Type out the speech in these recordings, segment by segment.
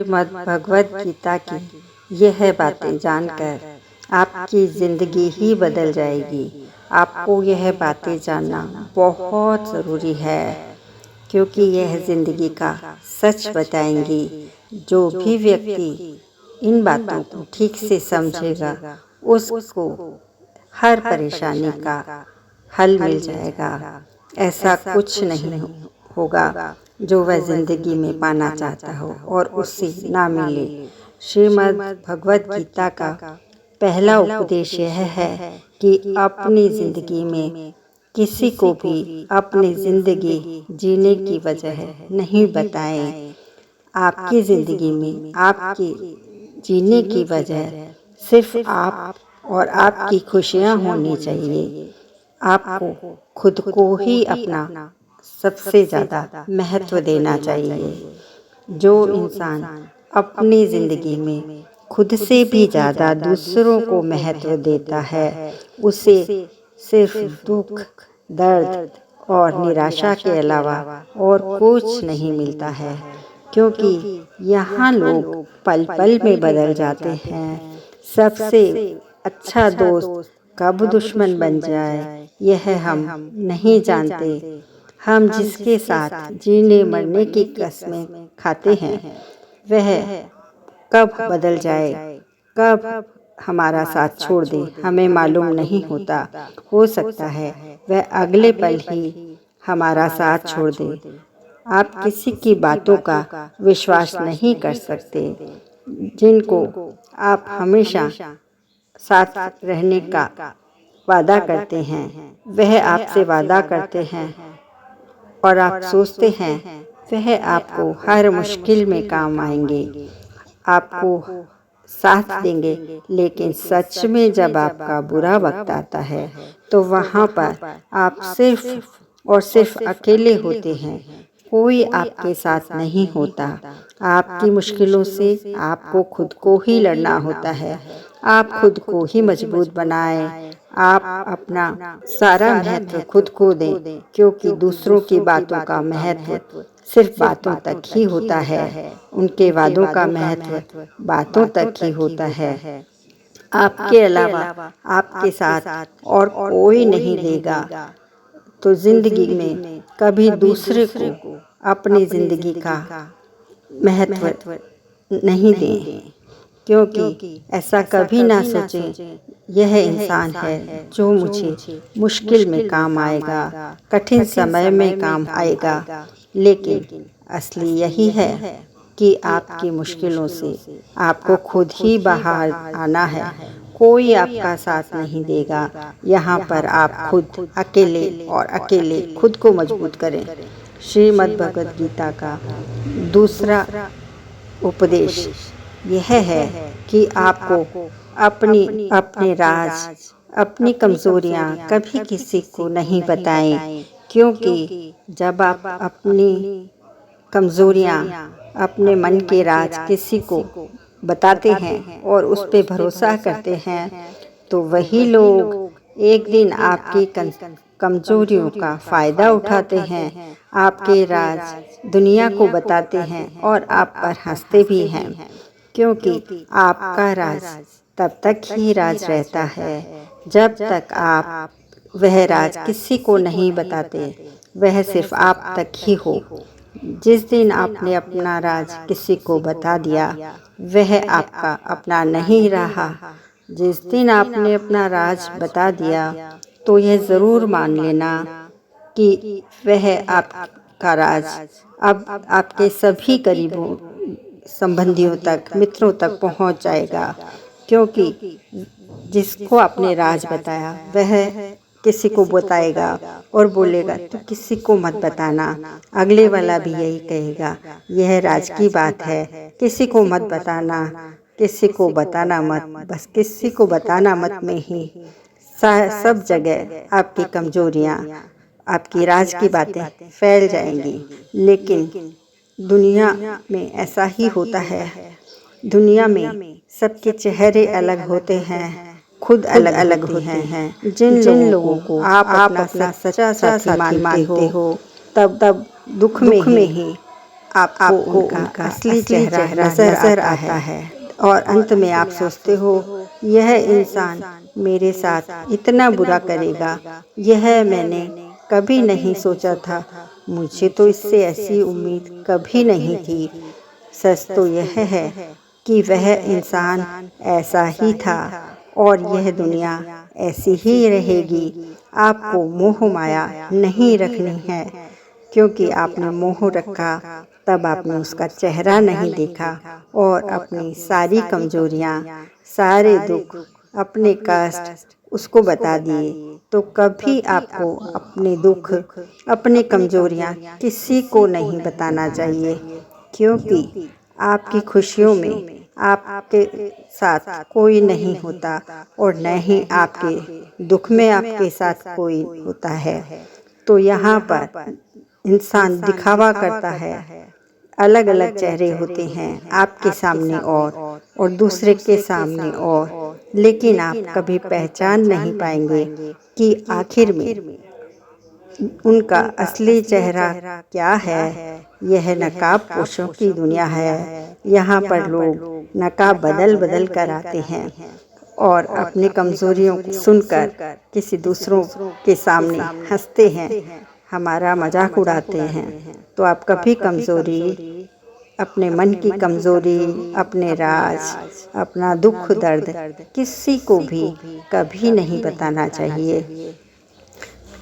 श्रीमद् भगवद गीता की यह बातें जानकर आपकी ज़िंदगी ही बदल जाएगी। आपको यह बातें जानना बहुत ज़रूरी है, क्योंकि यह ज़िंदगी का सच बताएंगी। जो भी व्यक्ति इन बातों को ठीक से समझेगा, उसको हर परेशानी का हल मिल जाएगा। ऐसा कुछ नहीं होगा जो वह ज़िंदगी में पाना चाहता हो और उससे ना मिले। श्रीमद् भगवद गीता का पहला उपदेश यह है कि अपनी ज़िंदगी में किसी को भी अपनी ज़िंदगी जीने की वजह नहीं बताएं। आपकी ज़िंदगी में आपके जीने की वजह सिर्फ आप और आपकी खुशियाँ होनी चाहिए। आपको खुद को ही अपना सबसे ज़्यादा महत्व देना चाहिए। जो इंसान अपनी ज़िंदगी में खुद से भी ज़्यादा दूसरों को महत्व देता है, उसे सिर्फ दुख, दर्द और निराशा के अलावा और कुछ नहीं मिलता है। क्योंकि यहाँ लोग पल पल में बदल जाते हैं। सबसे अच्छा दोस्त कब दुश्मन बन जाए, यह हम नहीं जानते। हम जिसके साथ जीने मरने की कसमें खाते हैं, वह कब बदल जाए, कब हमारा साथ छोड़ दे, हमें मालूम नहीं होता। हो सकता है वह अगले पल ही हमारा साथ छोड़ दे। आप किसी की बातों का विश्वास नहीं कर सकते। जिनको आप हमेशा साथ रहने का वादा करते हैं, वह आपसे वादा करते हैं और आप सोचते हैं वह आपको हर मुश्किल में काम आएंगे, आपको साथ देंगे। लेकिन सच में जब आपका बुरा वक्त आता है, तो वहाँ पर आप सिर्फ और सिर्फ अकेले होते हैं। कोई आपके साथ नहीं होता। आपकी मुश्किलों से आपको खुद को ही लड़ना होता है। आप खुद को ही मजबूत बनाएं। आप अपना सारा महत्व खुद को दें, क्योंकि दूसरों की बातों का महत्व सिर्फ बातों तक ही होता है। उनके वादों का महत्व बातों तक ही होता है। आपके अलावा आपके साथ और कोई नहीं देगा। तो जिंदगी में कभी दूसरे को अपनी जिंदगी का महत्व नहीं दें, क्योंकि ऐसा कभी ना सोचें यह इंसान है जो मुझे मुश्किल में काम आएगा, कठिन समय में काम आएगा। लेकिन असली यही है कि आपकी मुश्किलों से आपको खुद ही बाहर आना है। कोई आपका साथ नहीं देगा। यहाँ पर आप खुद अकेले और अकेले खुद को मजबूत करें। श्रीमद् भगवद गीता का दूसरा उपदेश यह है कि आपको अपने राज, अपनी कमज़ोरियाँ कभी किसी को नहीं बताएं, क्योंकि जब आप अपनी कमज़ोरियाँ, अपने मन के राज किसी को बताते हैं और उस पर भरोसा करते हैं, तो वही लोग एक दिन आपकी कमज़ोरियों का फ़ायदा उठाते हैं, आपके राज दुनिया को बताते हैं और आप पर हंसते भी हैं। क्योंकि आपका राज तब तक ही राज रहता है जब तक आप वह राज किसी को नहीं बताते। वह सिर्फ आप तक ही हो। जिस दिन आपने अपना राज किसी को बता दिया, वह आपका अपना नहीं रहा। जिस दिन आपने अपना राज बता दिया, तो यह ज़रूर मान लेना कि वह आपका राज अब आपके सभी करीबों संबंधियों तक, मित्रों तक पहुंच जाएगा। क्योंकि जिसको आपने राज बताया, वह किसी को बताएगा और बोलेगा तो किसी को मत बताना। अगले वाला भी यही कहेगा, यह राज की बात है, किसी को मत बताना, किसी को बताना मत। बस किसी को बताना मत में ही सब जगह आपकी कमजोरियाँ, आपकी राज की बातें फैल जाएंगी। लेकिन दुनिया में ऐसा ही होता है। दुनिया में सबके चेहरे अलग होते हैं, खुद अलग अलग होते हैं। जिन लोगों को आप अपना सच्चा साथी मानते हो, तब दुख में ही आपको उनका असली चेहरा नजर आता है और अंत में आप सोचते हो यह इंसान मेरे साथ इतना बुरा करेगा, यह मैंने कभी नहीं सोचा था। मुझे तो इससे ऐसी उम्मीद कभी नहीं थी। सच तो यह है कि वह इंसान ऐसा ही था और यह दुनिया ऐसी ही रहेगी। आपको मोह माया नहीं रखनी है, क्योंकि आपने मोह रखा तब आपने उसका चेहरा नहीं देखा और अपनी सारी कमजोरियां, सारे दुख, अपने कष्ट उसको बता दिए। तो कभी आपको अपने दुख, अपनी कमजोरियां किसी को नहीं बताना चाहिए, क्योंकि आपकी खुशियों में आपके साथ कोई नहीं होता और न ही आपके दुख में आपके साथ कोई होता है। तो यहाँ पर इंसान दिखावा करता है, अलग अलग चेहरे होते हैं आपके सामने और दूसरे के सामने और, लेकिन आप कभी पहचान नहीं पाएंगे कि आखिर में उनका असली चेहरा क्या है। यह नकाब पोशों की दुनिया है। यहाँ पर लोग नकाब बदल बदल कर आते हैं और अपनी कमजोरियों को सुनकर किसी दूसरों के सामने हंसते हैं, हमारा मजाक उड़ाते हैं। तो आप कभी कमजोरी, अपने मन की कमजोरी, अपने राज, अपना दुख दर्द किसी को भी कभी नहीं बताना चाहिए।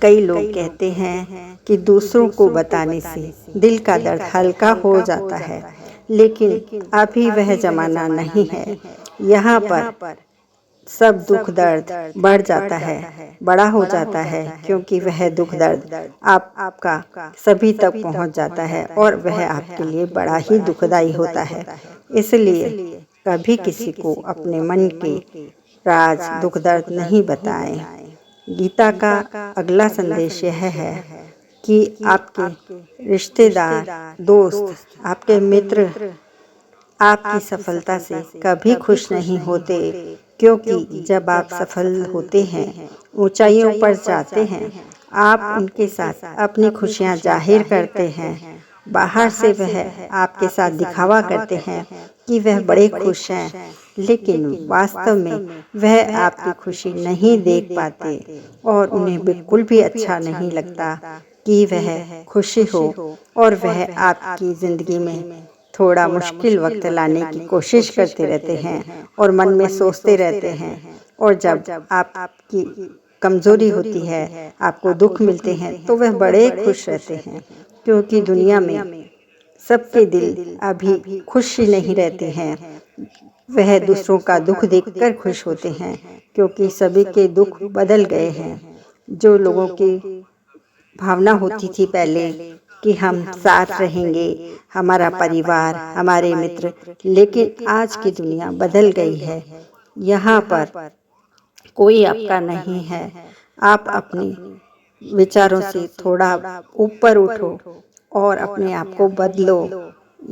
कई लोग कहते हैं कि दूसरों को बताने से दिल का दर्द हल्का हो जाता है, लेकिन अभी वह जमाना नहीं है। यहाँ पर सब दुख दर्द बढ़ जाता है, बड़ा हो जाता है, क्योंकि वह दुख दर्द आपका सभी तक पहुँच जाता है और वह आपके लिए बड़ा ही दुखदाई होता है। इसलिए कभी किसी को अपने मन के राज, दुख दर्द नहीं बताएं। गीता का अगला संदेश यह है कि आपके रिश्तेदार, दोस्त, आपके मित्र आपकी सफलता से कभी खुश नहीं होते, क्योंकि जब आप सफल होते हैं, ऊंचाइयों पर जाते हैं, आप उनके साथ अपनी खुशियां जाहिर करते हैं। बाहर से वह आपके साथ दिखावा करते हैं कि वह बड़े खुश हैं, लेकिन वास्तव में वह आपकी खुशी नहीं देख पाते और उन्हें बिल्कुल भी अच्छा नहीं लगता कि वह खुशी हो, और वह आपकी ज़िंदगी में थोड़ा मुश्किल वक्त लाने की कोशिश करते रहते हैं और मन में सोचते रहते हैं। और जब आपकी कमज़ोरी होती है, आपको दुख मिलते हैं, तो वह बड़े खुश रहते हैं, क्योंकि दुनिया में सबके दिल अभी खुश नहीं रहते हैं। वह दूसरों का दुख देखकर खुश होते हैं, क्योंकि सभी के दुख बदल गए हैं। जो लोगों की भावना होती थी पहले कि हम साथ रहेंगे, हमारा परिवार, हमारे मित्र, लेकिन आज की दुनिया बदल गई है। यहाँ पर कोई आपका नहीं है। आप अपने विचारों से थोड़ा ऊपर उठो और अपने आप को बदलो।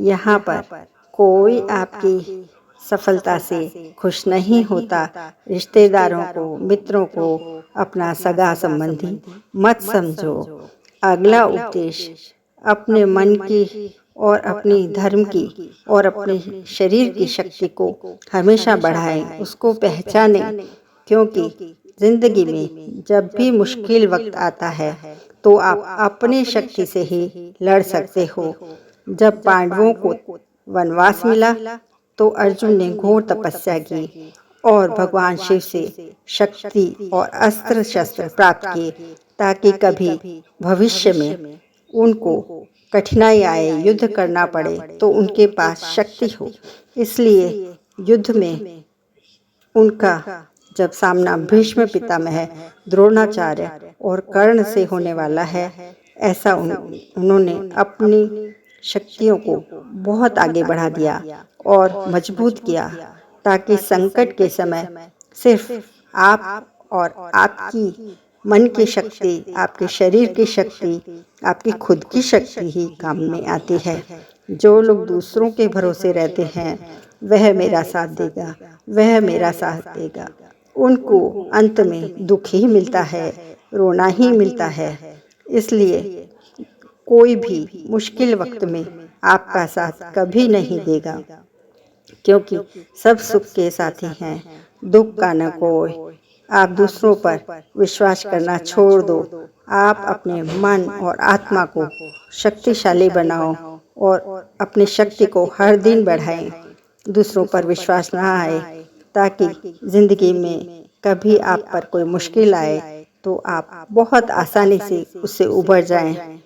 यहाँ पर कोई आपकी सफलता से खुश नहीं होता। रिश्तेदारों को, मित्रों को अपना सगा संबंधी मत समझो। अगला उपदेश अपने मन की और अपनी धर्म की और अपने शरीर की शक्ति को हमेशा बढ़ाएं, उसको पहचानें, क्योंकि जिंदगी में जब भी मुश्किल वक्त आता है तो आप अपनी शक्ति से ही लड़ सकते हो। जब पांडवों को वनवास मिला तो अर्जुन ने घोर तपस्या की और भगवान शिव से शक्ति और अस्त्र शस्त्र प्राप्त किए, ताकि कभी भविष्य में उनको कठिनाई आए, युद्ध करना पड़े, तो उनके पास शक्ति हो। इसलिए युद्ध में उनका जब सामना भीष्म पितामह, द्रोणाचार्य और कर्ण से होने वाला है, ऐसा उन्होंने अपनी शक्तियों को बहुत आगे बढ़ा दिया और मजबूत किया, ताकि संकट के समय सिर्फ आप और आपकी मन की शक्ति, आपके शरीर की शक्ति, आपकी खुद की शक्ति ही काम में आती है। जो लोग दूसरों के भरोसे रहते हैं, वह मेरा साथ देगा, वह मेरा साथ देगा, उनको अंत में दुख ही मिलता है, रोना ही मिलता है। इसलिए कोई भी मुश्किल वक्त में आपका साथ कभी नहीं देगा, क्योंकि सब सुख के साथी हैं, दुख का न कोई। आप दूसरों पर विश्वास करना छोड़ दो। आप अपने मन और आत्मा को शक्तिशाली बनाओ और अपनी शक्ति को हर दिन बढ़ाएं। दूसरों पर विश्वास ना आए, ताकि ज़िंदगी में कभी आप पर कोई मुश्किल आए तो आप बहुत आसानी से उससे उबर जाएं।